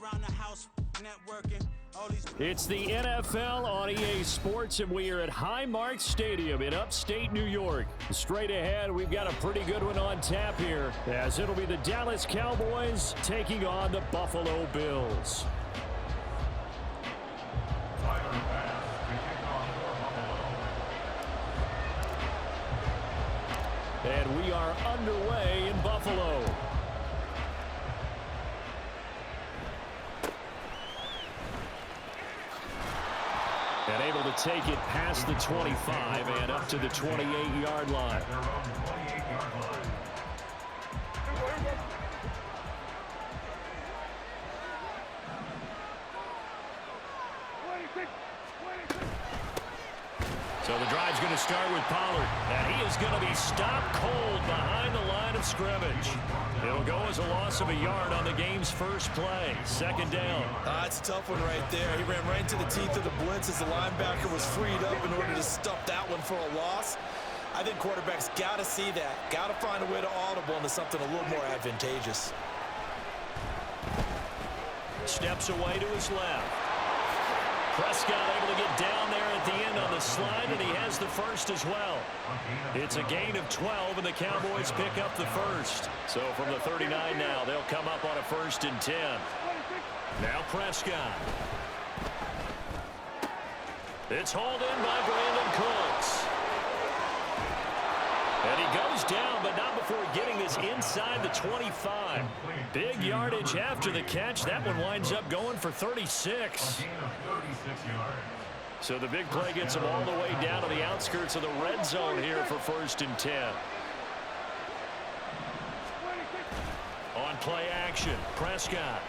around the house, networking. It's the NFL on EA Sports, and we are at Highmark Stadium in upstate New York. Straight ahead, we've got a pretty good one on tap here, as it'll be the Dallas Cowboys taking on the Buffalo Bills. And we are underway in Buffalo. And able to take it past the 25 and up to the 28-yard line. So the drive's going to start with Pollard, and he is going to be stopped cold behind the line of scrimmage. It'll go as a loss of a yard on the game's first play. Second down. It's a tough one right there. He ran right into the teeth of the blitz as the linebacker was freed up in order to stuff that one for a loss. I think quarterbacks got to see that. Got to find a way to audible into something a little more advantageous. Steps away to his left. Prescott able to get down there at the end on the slide, and he has the first as well. It's a gain of 12, and the Cowboys pick up the first. So from the 39 now, they'll come up on a 1st and 10. Now Prescott. It's hauled in by Brandon Cooks. And he goes down, but not before getting this inside the 25. Big yardage after the catch. That one winds up going for 36. So the big play gets him all the way down to the outskirts of the red zone here for 1st and 10. On play action, Prescott.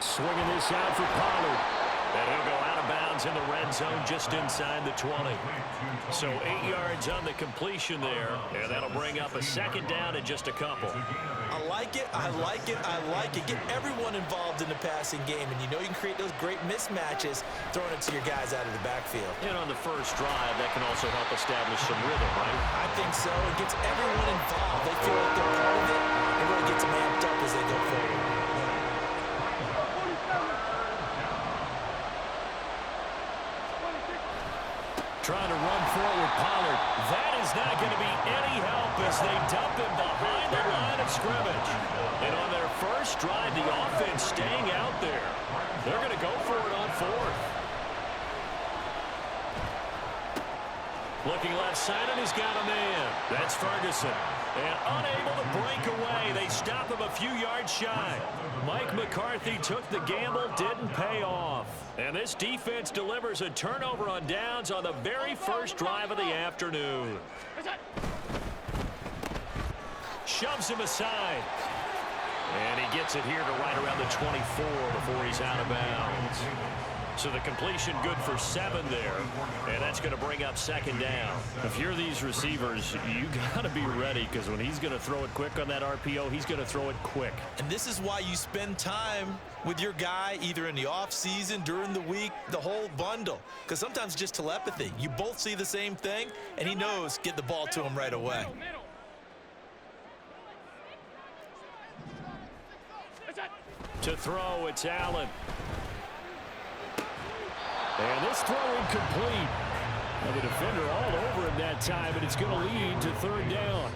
Swinging this out for Pollard. And he'll go out of bounds in the red zone just inside the 20. So 8 yards on the completion there, and that'll bring up a second down in just a couple. I like it, I like it, I like it. Get everyone involved in the passing game, and you know you can create those great mismatches throwing it to your guys out of the backfield. And on the first drive, that can also help establish some rhythm, right? I think so. It gets everyone involved. They feel like they're part of it, and really gets them amped up as they go forward. Trying to run forward, Pollard. That is not going to be any help as they dump him behind the line of scrimmage. And on their first drive, the offense staying out there. They're going to go for it on 4th. Looking left side, and he's got a man. That's Ferguson. And unable to break away, they stop him a few yards shy. Mike McCarthy took the gamble, didn't pay off. And this defense delivers a turnover on downs on the very first drive of the afternoon. Shoves him aside. And he gets it here to right around the 24 before he's out of bounds. So the completion good for 7 there, and that's going to bring up second down. If you're these receivers, you got to be ready, because when he's going to throw it quick on that RPO, he's going to throw it quick. And this is why you spend time with your guy either in the offseason, during the week, the whole bundle, because sometimes just telepathy. You both see the same thing, and he knows get the ball to him right away. To throw, it's Allen. And this throw incomplete. And the defender all over him that time, and it's going to lead to 3rd down.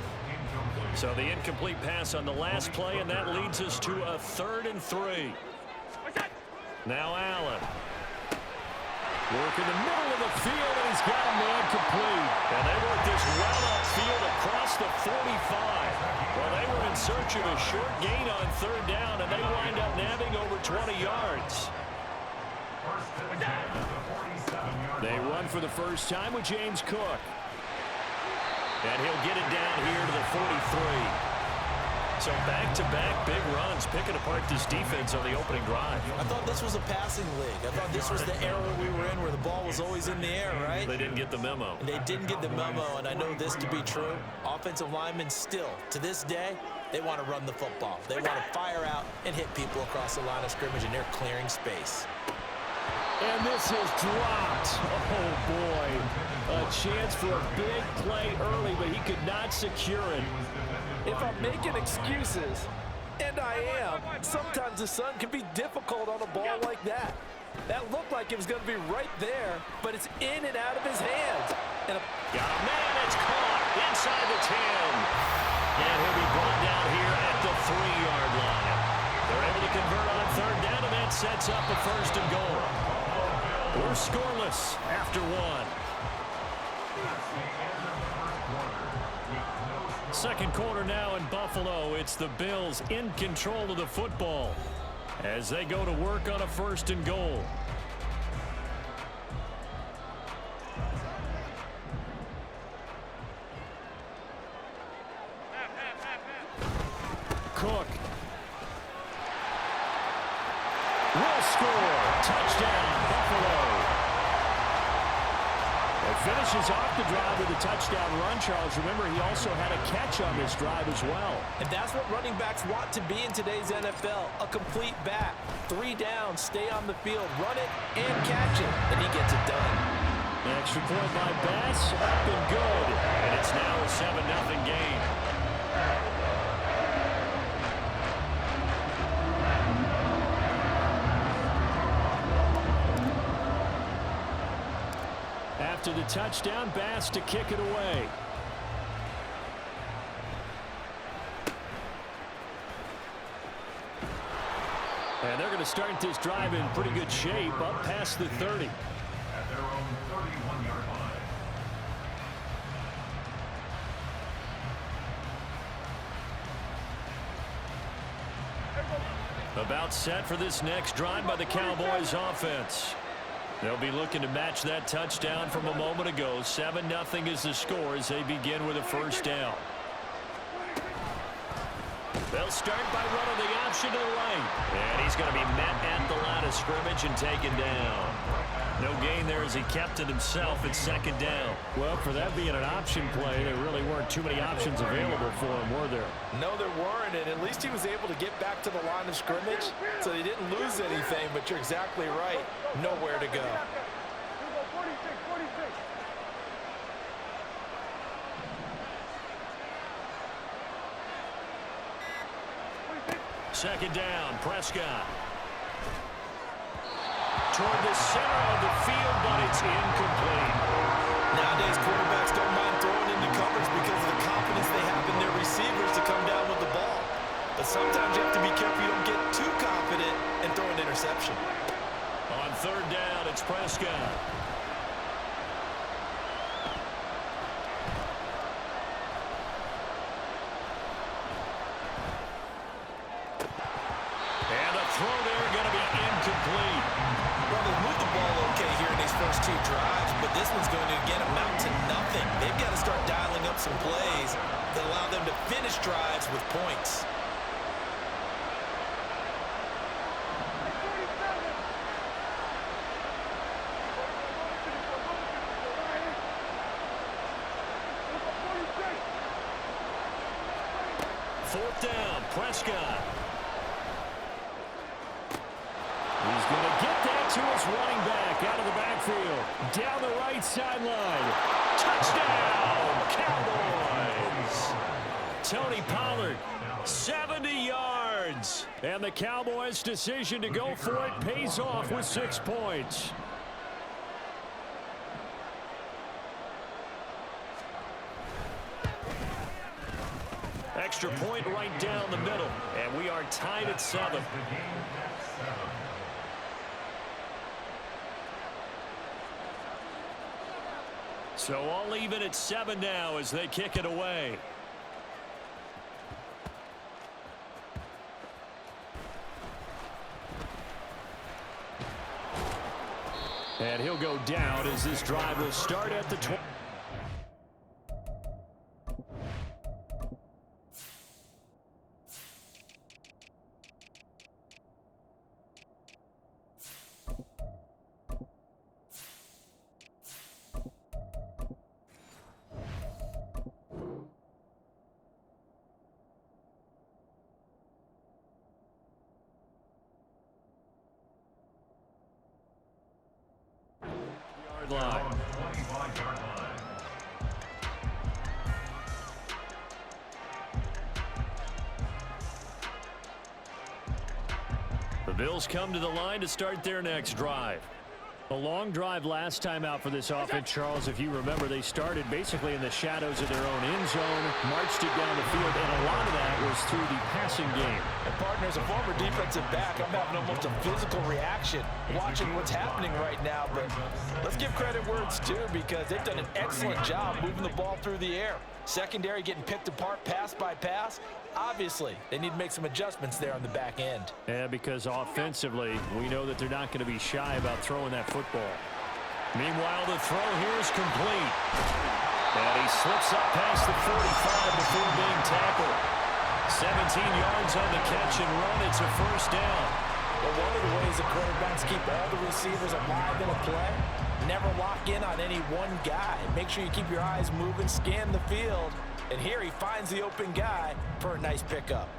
So the incomplete pass on the last play, and that leads us to a 3rd and 3. Now Allen. Work in the middle of the field, and he's got a man complete. And they work this well upfield across the 45. Well, they were in search of a short gain on 3rd down, and they wind up nabbing over 20 yards. They run for the first time with James Cook. And he'll get it down here to the 43. So back-to-back big runs, picking apart this defense on the opening drive. I thought this was a passing league. I thought this was the era we were in where the ball was always in the air, right? They didn't get the memo. And they didn't get the memo, and I know this to be true. Offensive linemen still, to this day, they want to run the football. They want to fire out and hit people across the line of scrimmage, and they're clearing space. And this is dropped. Oh, boy. A chance for a big play early, but he could not secure it. If I'm making excuses, And I am. Sometimes the sun can be difficult on a ball like that. That looked like it was going to be right there, but it's in and out of his hands. And got a man, it's caught inside the 10. And he'll be brought down here at the 3-yard line. They're able to convert on third down, and that sets up a first and goal. We're scoreless after one. Second quarter now in Buffalo. It's the Bills in control of the football as they go to work on a first and goal. Cook will score. Touchdown, Buffalo. Finishes off the drive with a touchdown run, Charles. Remember, he also had a catch on this drive as well. And that's what running backs want to be in today's NFL, a complete back. 3 down, stay on the field, run it, and catch it, and he gets it done. The extra point by Bass, up and good. And it's now a 7-0 game. After the touchdown, Bass to kick it away. And they're going to start this drive in pretty good shape, up past the 30. At their own 31-yard line. About set for this next drive by the Cowboys offense. They'll be looking to match that touchdown from a moment ago. 7-0 is the score as they begin with a first down. They'll start by running the option to the right. And he's going to be met at the line of scrimmage and taken down. No gain there as he kept it himself at second down. Well, for that being an option play, there really weren't too many options available for him, were there? No, there weren't, and at least he was able to get back to the line of scrimmage, so he didn't lose anything, but you're exactly right. Nowhere to go. Second down, Prescott. Toward the center of the field, but it's incomplete. Nowadays, quarterbacks don't mind throwing into coverage because of the confidence they have in their receivers to come down with the ball. But sometimes you have to be careful you don't get too confident and throw an interception. On third down, it's Prescott. And a throw there going to be incomplete. Well, they've moved the ball okay here in these first 2 drives, but this one's going to, again, amount to nothing. They've got to start dialing up some plays that allow them to finish drives with points. Fourth down, Prescott. He's going to get that to his running back out of the backfield. Down the right sideline. Touchdown, Cowboys. Tony Pollard, 70 yards. And the Cowboys' decision to go for it pays off with 6 points. Extra point right down the middle. And we are tied at 7. So all even at 7 now as they kick it away. And he'll go down as this drive will start at the 20. Line. Bills come to the line to start their next drive. A long drive last time out for this offense, Charles. If you remember, they started basically in the shadows of their own end zone, marched it down the field, and a lot of that was through the passing game. And partner, as a former defensive back, I'm having almost a physical reaction watching what's happening right now. But let's give credit where it's due, because they've done an excellent job moving the ball through the air. Secondary getting picked apart pass by pass. Obviously, they need to make some adjustments there on the back end. Yeah, because offensively, we know that they're not going to be shy about throwing that football. Meanwhile, the throw here is complete. And he slips up past the 45 before being tackled. 17 yards on the catch and run. It's a first down. Well, one of the ways the quarterbacks keep all the receivers alive in a play, never lock in on any one guy. Make sure you keep your eyes moving, scan the field. And here he finds the open guy for a nice pickup.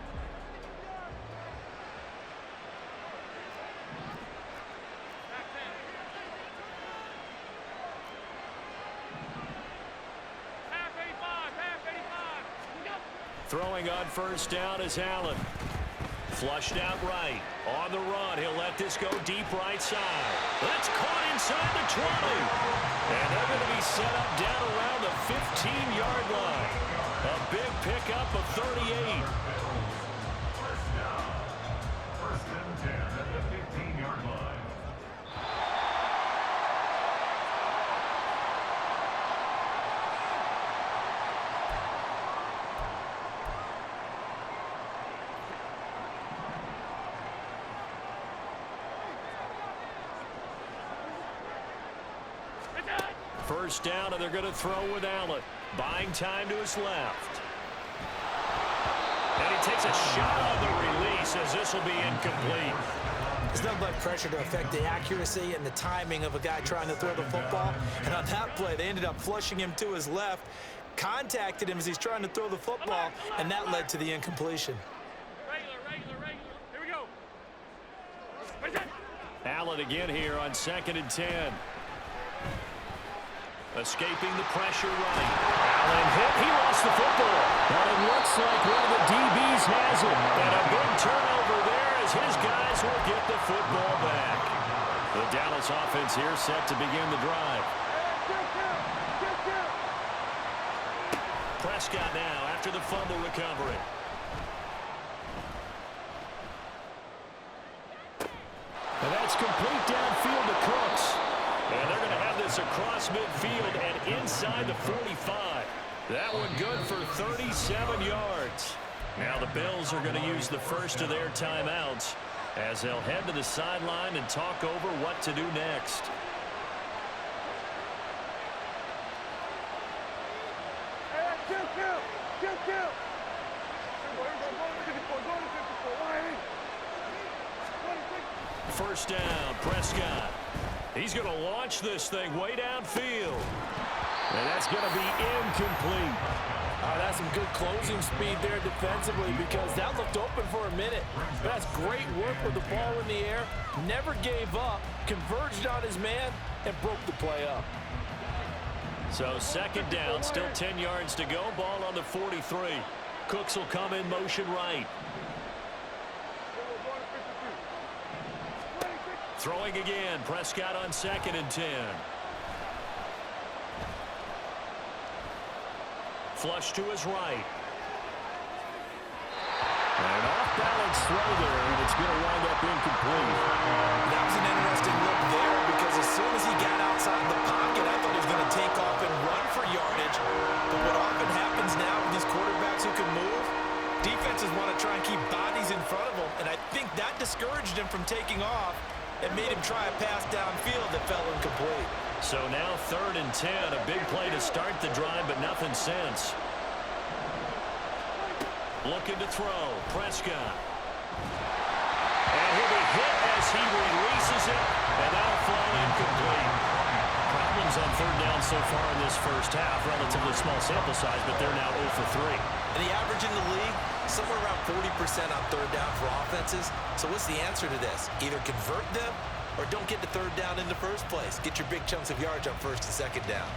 Throwing on first down is Allen. Flushed out right. On the run, he'll let this go deep right side. That's caught inside the 20. And they're going to be set up down around the 15-yard line. A big pickup of 38. First down. First and 10 at the 15-yard line. First down, and they're going to throw with Allen. Buying time to his left. And he takes a shot on the release, as this will be incomplete. There's nothing but pressure to affect the accuracy and the timing of a guy trying to throw the football. And on that play, they ended up flushing him to his left, contacted him as he's trying to throw the football, and that led to the incompletion. Regular. Here we go. Allen again here on 2nd and 10. Escaping the pressure right. Allen hit. He lost the football. But it looks like one of the DBs has it. And a big turnover there as his guys will get the football back. The Dallas offense here set to begin the drive. Prescott now after the fumble recovery. And that's complete downfield to Cooks. And they're going to have this across midfield and inside the 45. That one good for 37 yards. Now the Bills are going to use the first of their timeouts as they'll head to the sideline and talk over what to do next. First down, Prescott. He's going to launch this thing way downfield. And that's going to be incomplete. That's some good closing speed there defensively, because that looked open for a minute. That's great work with the ball in the air. Never gave up, converged on his man, and broke the play up. So 2nd down, still 10 yards to go. Ball on the 43. Cooks will come in motion right. Throwing again, Prescott on 2nd and 10. Flush to his right. An off-balance throw there, and it's going to wind up incomplete. That was an interesting look there, because as soon as he got outside the pocket, I thought he was going to take off and run for yardage. But what often happens now with these quarterbacks who can move, defenses want to try and keep bodies in front of them, and I think that discouraged him from taking off. It made him try a pass downfield that fell incomplete. So now 3rd and 10, a big play to start the drive, but nothing since. Looking to throw, Prescott. And he'll be hit as he releases it, and that'll fall incomplete. Problems on 3rd down so far in this first half, relatively small sample size, but they're now 0 for 3. And the average in the league, somewhere around 40% on 3rd down for offenses. So what's the answer to this? Either convert them or don't get to 3rd down in the first place. Get your big chunks of yards on 1st and 2nd down.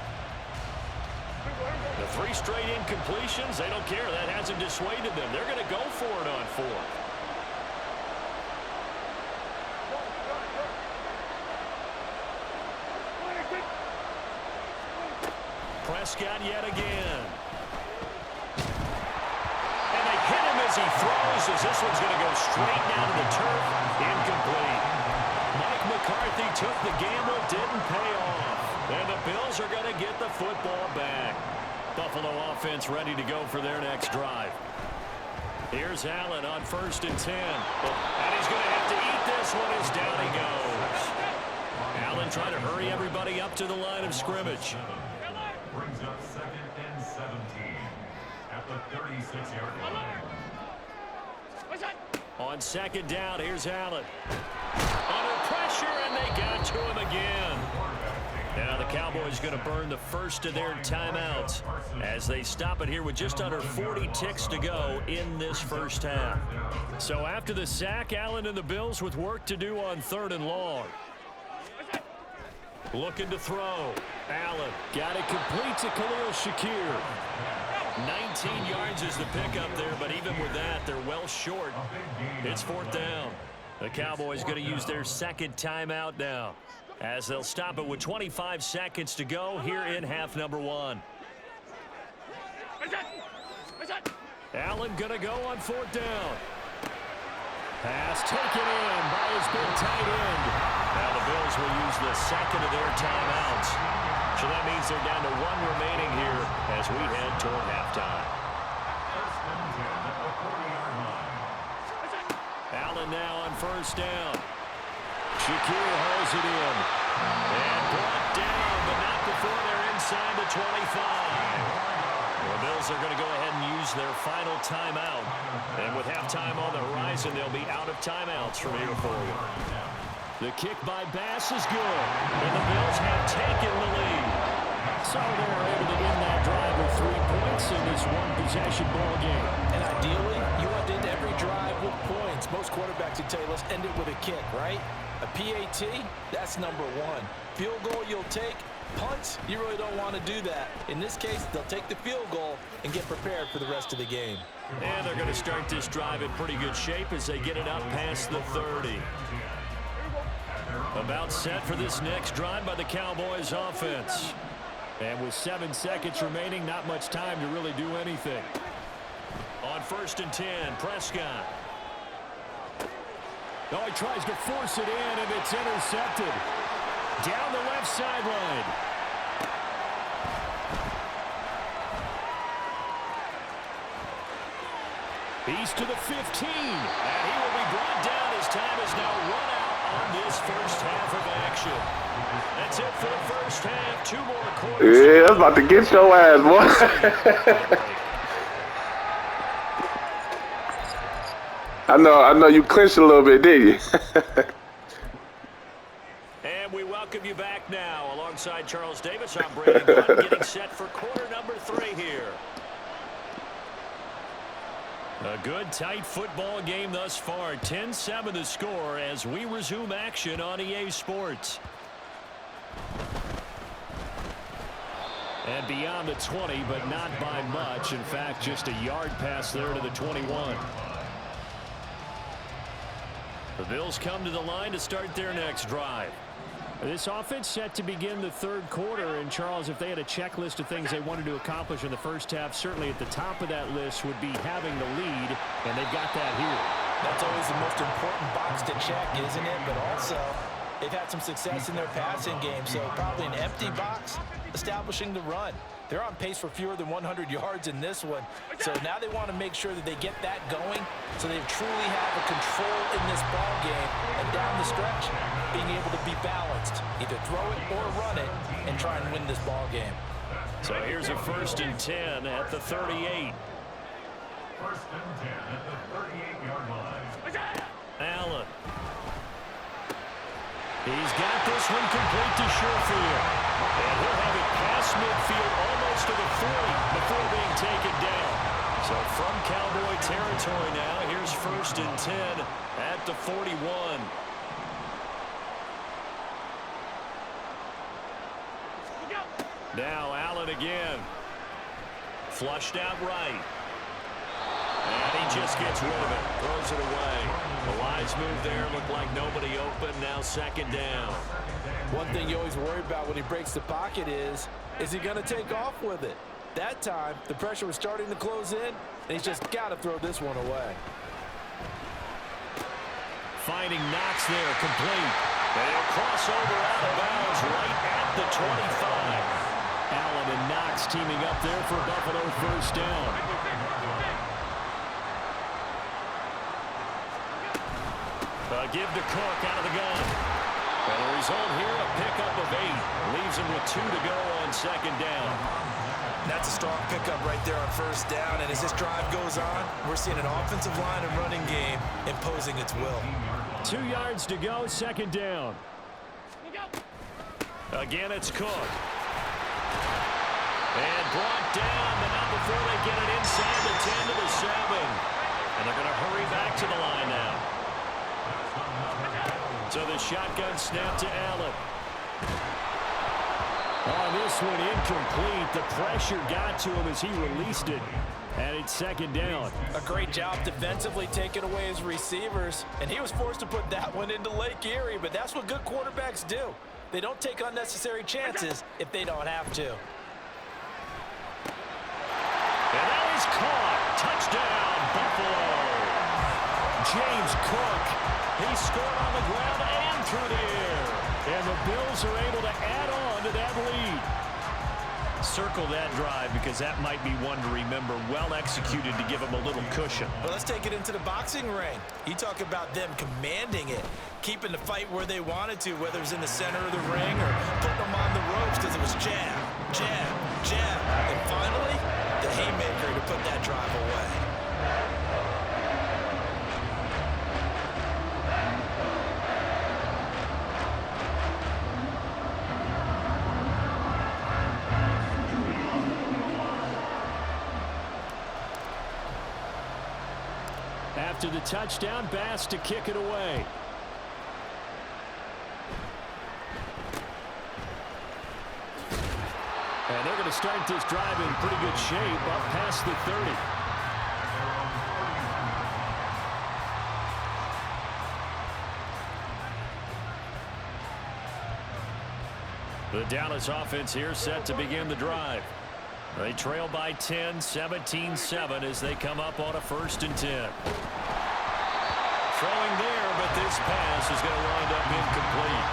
The 3 straight incompletions, they don't care. That hasn't dissuaded them. They're going to go for it on 4th. Prescott yet again. And they hit him as he throws, as this one's going to go straight down to the turf. Incomplete. Mike McCarthy took the gamble, didn't pay off. And the Bills are going to get the football back. Buffalo offense ready to go for their next drive. Here's Allen on 1st and 10. And he's going to have to eat this one as down he goes. Allen trying to hurry everybody up to the line of scrimmage. Brings up 2nd and 17 at the 36-yard line. On 2nd down, here's Allen. Under pressure, and they got to him again. Now the Cowboys going to burn the first of their timeouts as they stop it here with just under 40 ticks to go in this first half. So after the sack, Allen and the Bills with work to do on 3rd and long. Looking to throw. Allen got it complete to Khalil Shakir. 19 yards is the pickup there, but even with that, they're well short. It's 4th down. The Cowboys going to use their 2nd timeout now, as they'll stop it with 25 seconds to go here in half number 1. Allen going to go on 4th down. Pass taken in by his big tight end. Now the Bills will use the 2nd of their timeouts. So that means they're down to 1 remaining here as we head toward halftime. Allen now on 1st down. Shakir holds it in. And brought down, but not before they're inside the 25. The Bills are going to go ahead and use their final timeout. And with halftime on the horizon, they'll be out of timeouts from here forward. The kick by Bass is good. And the Bills have taken the lead. So they're able to win that drive with 3 points in this one-possession ball game. And ideally, you want to end every drive with points. Most quarterbacks would tell you, let's end it with a kick, right? A PAT, that's number 1. Field goal you'll take. Punts, you really don't want to do that. In this case, they'll take the field goal and get prepared for the rest of the game. And they're going to start this drive in pretty good shape as they get it up past the 30. About set for this next drive by the Cowboys offense. And with 7 seconds remaining, not much time to really do anything. On 1st and 10, Prescott. Oh, he tries to force it in, and it's intercepted. Down the left sideline. He's to the 15, and he will be brought down as time is now run out on this first half of action. That's it for the first half. 2 more quarters. Yeah, that's about to get your ass, boy. I know you clinched a little bit, did you? And we welcome you back now. Alongside Charles Davis, I'm Brady Bunn, getting set for quarter number 3 here. A good, tight football game thus far. 10-7 the score as we resume action on EA Sports. And beyond the 20, but not by much. In fact, just a yard pass there to the 21. The Bills come to the line to start their next drive. This offense set to begin the 3rd quarter. And, Charles, if they had a checklist of things they wanted to accomplish in the first half, certainly at the top of that list would be having the lead, and they've got that here. That's always the most important box to check, isn't it? But also, they've had some success in their passing game, so probably an empty box establishing the run. They're on pace for fewer than 100 yards in this one, so now they want to make sure that they get that going so they truly have a control in this ball game, and down the stretch, being able to be balanced, either throw it or run it, and try and win this ball game. So here's a 1st and 10 at the 38. 1st and 10 at the 38-yard line. Allen. He's got this one complete to Sherfield. And he'll have it past midfield almost to the 40 before being taken down. So from Cowboy territory now, here's 1st and 10 at the 41. Now Allen again. Flushed out right. And he just gets rid of it, throws it away. The wise move there, looked like nobody open, now second down. One thing you always worry about when he breaks the pocket is he going to take off with it? That time, the pressure was starting to close in, and he's just got to throw this one away. Finding Knox there, complete. They'll cross over out of bounds right at the 25. Allen and Knox teaming up there for Buffalo first down. Give to Cook out of the gun. And the result here, a pickup of 8. Leaves him with 2 to go on second down. That's a strong pickup right there on first down. And as this drive goes on, we're seeing an offensive line and running game imposing its will. 2 yards to go, second down. Again, it's Cook. And brought down, but not before they get it inside the 10 to the 7. And they're going to hurry back to the line now. So the shotgun snap to Allen. On this one, incomplete. The pressure got to him as he released it. And it's second down. A great job defensively taking away his receivers. And he was forced to put that one into Lake Erie. But that's what good quarterbacks do. They don't take unnecessary chances if they don't have to. And that is caught. Touchdown, Buffalo. James Cook. He scored on the ground and through the air. And the Bills are able to add on to that lead. Circle that drive because that might be one to remember. Well executed to give him a little cushion. Well, let's take it into the boxing ring. You talk about them commanding it, keeping the fight where they wanted to, whether it was in the center of the ring or putting them on the ropes because it was jab, jab, jab. And finally, the haymaker to put that drive away. After the touchdown, Bass to kick it away. And they're going to start this drive in pretty good shape up past the 30. The Dallas offense here set to begin the drive. They trail by 10, 17-7 as they come up on a 1st and 10. Throwing there, but this pass is going to wind up incomplete.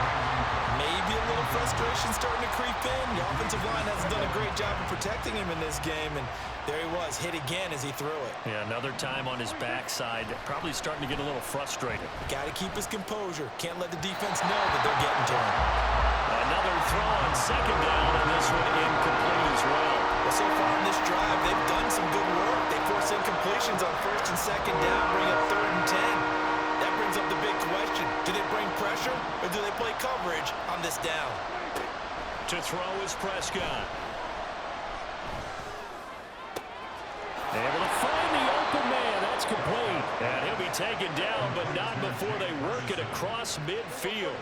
Maybe a little frustration starting to creep in. The offensive line hasn't done a great job of protecting him in this game, and there he was, hit again as he threw it. Yeah, another time on his backside, probably starting to get a little frustrated. Got to keep his composure. Can't let the defense know that they're getting to him. Another throw on second down, and this one incomplete as well. Well, so far in this drive, they've done some good work. They force incompletions on 1st and 2nd down, bring up 3rd and 10. That brings up the big question. Do they bring pressure, or do they play coverage on this down? To throw is Prescott. Able to find the open man. That's complete. And he'll be taken down, but not before they work it across midfield.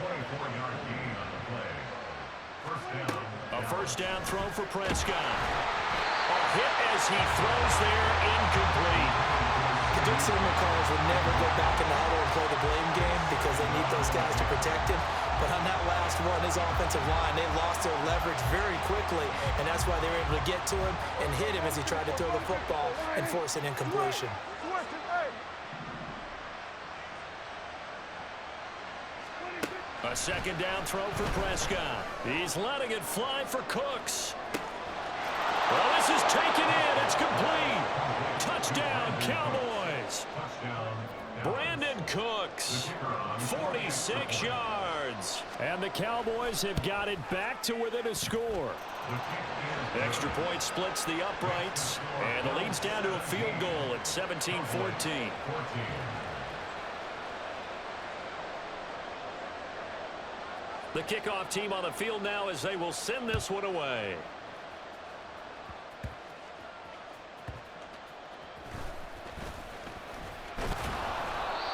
A 1st down throw for Prescott. A hit as he throws there, incomplete. The good signal callers would never go back in the huddle and play the blame game because they need those guys to protect him. But on that last one, his offensive line, they lost their leverage very quickly, and that's why they were able to get to him and hit him as he tried to throw the football and force an incompletion. A 2nd down throw for Prescott. He's letting it fly for Cooks. Well, this is taken in. It's complete. Touchdown, Cowboys. Brandon Cooks, 46 yards. And the Cowboys have got it back to within a score. Extra point splits the uprights, and the lead's down to a field goal at 17-14. The kickoff team on the field now as they will send this one away.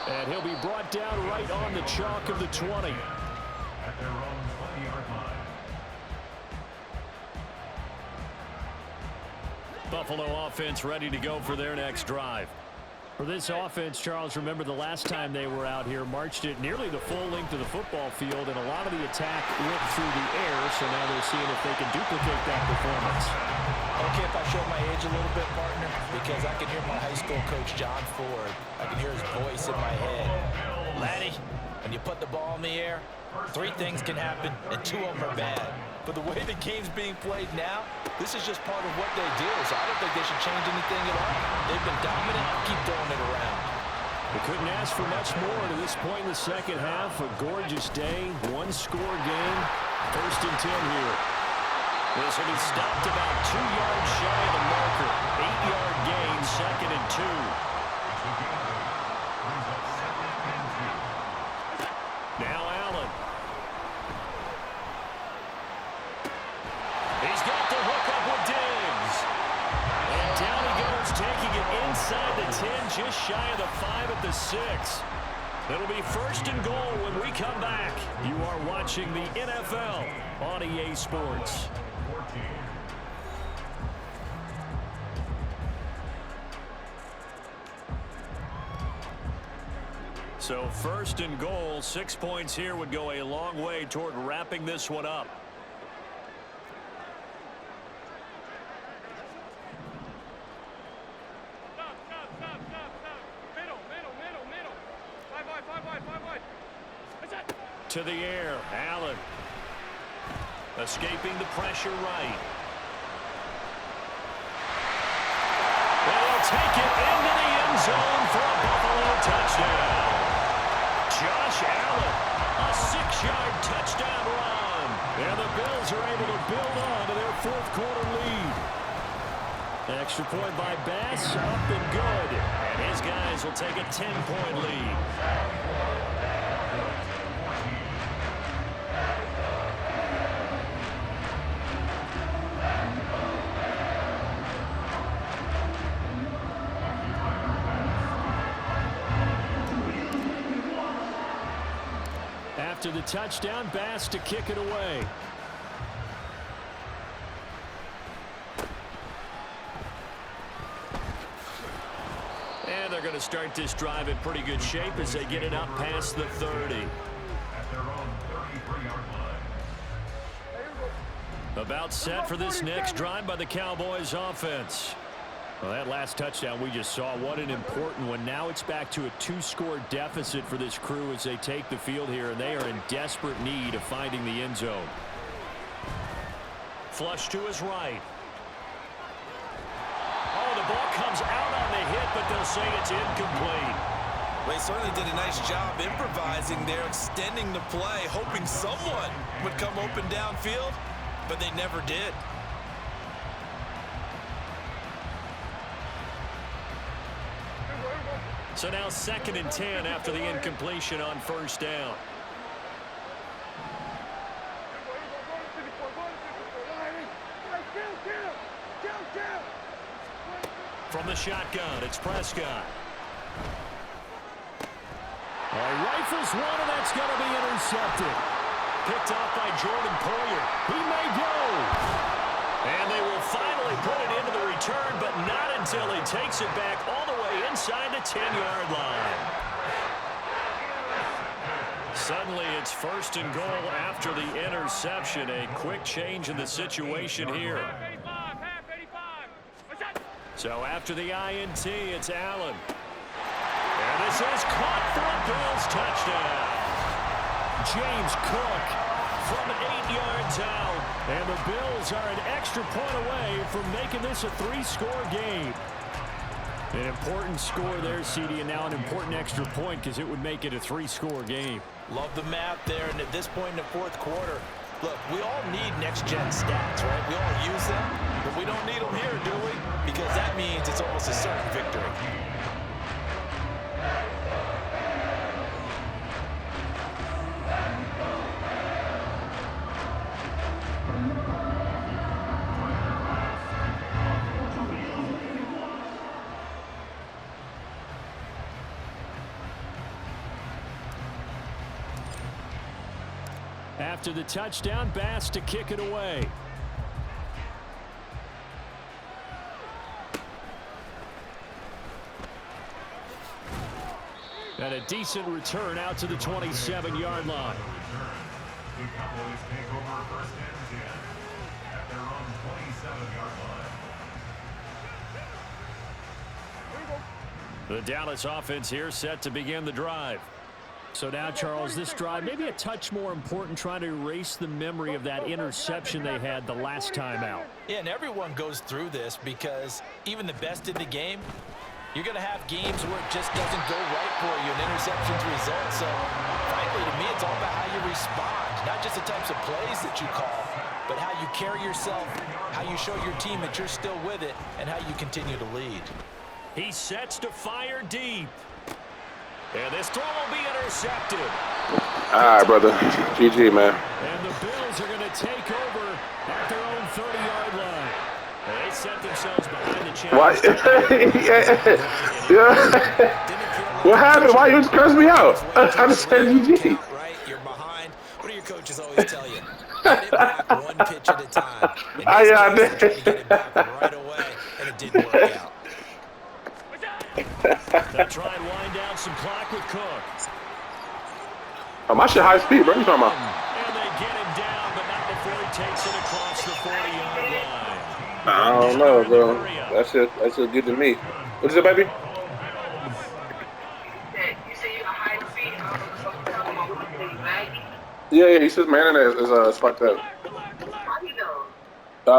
And he'll be brought down right on the chalk of the 20. At their own 20-yard line. Buffalo offense ready to go for their next drive. For this offense, Charles, remember the last time they were out here, marched it nearly the full length of the football field, and a lot of the attack went through the air, so now they're seeing if they can duplicate that performance. Okay, if I show my age a little bit, partner, because I can hear my high school coach, John Ford. I can hear his voice in my head. Laddie, when you put the ball in the air, 3 things can happen, and 2 of them are bad. But the way the game's being played now, this is just part of what they do, so I don't think they should change anything at all. They've been dominant. Keep throwing it around. They couldn't ask for much more to this point in the second half. A gorgeous day, 1-score game. 1st and 10 here. This will be stopped about 2 yards shy of the marker. 8-yard gain, 2nd and 2. Now Allen. He's got the hook up with Diggs. And down he goes, taking it inside the 10, just shy of the 5 at the 6. It'll be 1st and goal when we come back. You are watching the NFL on EA Sports. So 1st and goal, 6 points here would go a long way toward wrapping this one up. To the air, Allen. Escaping the pressure right. They'll take it into the end zone for a Buffalo touchdown. Josh Allen, a 6-yard touchdown run. And the Bills are able to build on to their 4th quarter lead. Extra point by Bass, up and good. And his guys will take a 10-point lead. After the touchdown, Bass to kick it away. And they're going to start this drive in pretty good shape as they get it up past the 30. About set for this next drive by the Cowboys offense. Well, that last touchdown we just saw, what an important one. Now it's back to a 2-score deficit for this crew as they take the field here, and they are in desperate need of finding the end zone. Flush to his right. Oh, the ball comes out on the hit, but they'll say it's incomplete. Well, he certainly did a nice job improvising there, extending the play, hoping someone would come open downfield, but they never did. So now 2nd and 10 after the incompletion on 1st down. From the shotgun, it's Prescott. Rifles one, and that's going to be intercepted. Picked off by Jordan Poyer. He may go. And they will finally put it into the return, but not until he takes it back all the way inside the 10-yard line. Suddenly, it's 1st and goal after the interception. A quick change in the situation here. So after the INT, it's Allen. And this is caught for a Bills touchdown. James Cook from 8 yards out. And the Bills are an extra point away from making this a 3-score game. An important score there, CD, and now an important extra point because it would make it a 3-score game. Love the math there, and at this point in the 4th quarter, look, we all need next-gen stats, right? We all use them, but we don't need them here, do we? Because that means it's almost a certain victory. After the touchdown, Bass to kick it away. And a decent return out to the 27-yard line. The Cowboys take over first and 10 at their own 27-yard line. The Dallas offense here set to begin the drive. So now, Charles, this drive maybe a touch more important, trying to erase the memory of that interception they had the last time out. Yeah, and everyone goes through this because even the best in the game, you're going to have games where it just doesn't go right for you and interceptions result. So, frankly, to me, it's all about how you respond, not just the types of plays that you call, but how you carry yourself, how you show your team that you're still with it, and how you continue to lead. He sets to fire deep. And this throw will be intercepted. All right, brother. GG, man. And the Bills are going to take over at their own 30-yard line. They set themselves behind the chains. Why? Yeah. What happened? Why you just cursed me out? I just said GG. Right? You're behind. What do your coaches always tell you? Get it back one pitch at a time. I did. Tried to get it back right away, and it didn't work out. They'll try and wind down some clock with Cook. Oh, my shit high speed, bro. What you talking about? And they get him down, but not before he takes it across the 40-yard line. I don't know, bro. That's it good to me. What is it, baby? Yeah, he says man is sparked up.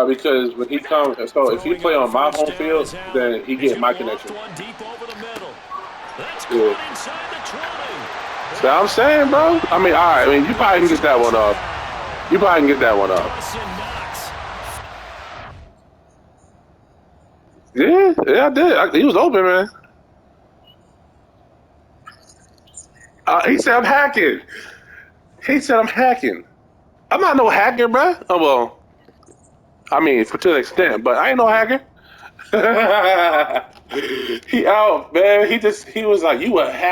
Because when he comes, so if he play on my home field, then he get my connection. Yeah. So I'm saying, bro. I mean, all right. I mean, you probably can get that one off. You probably can get that one off. Yeah, I did. He was open, man. He said I'm hacking. He said I'm hacking. I'm not no hacker, bro. Oh well. I mean, to an extent, but I ain't no hacker. He out, man. He was like, you a hacker.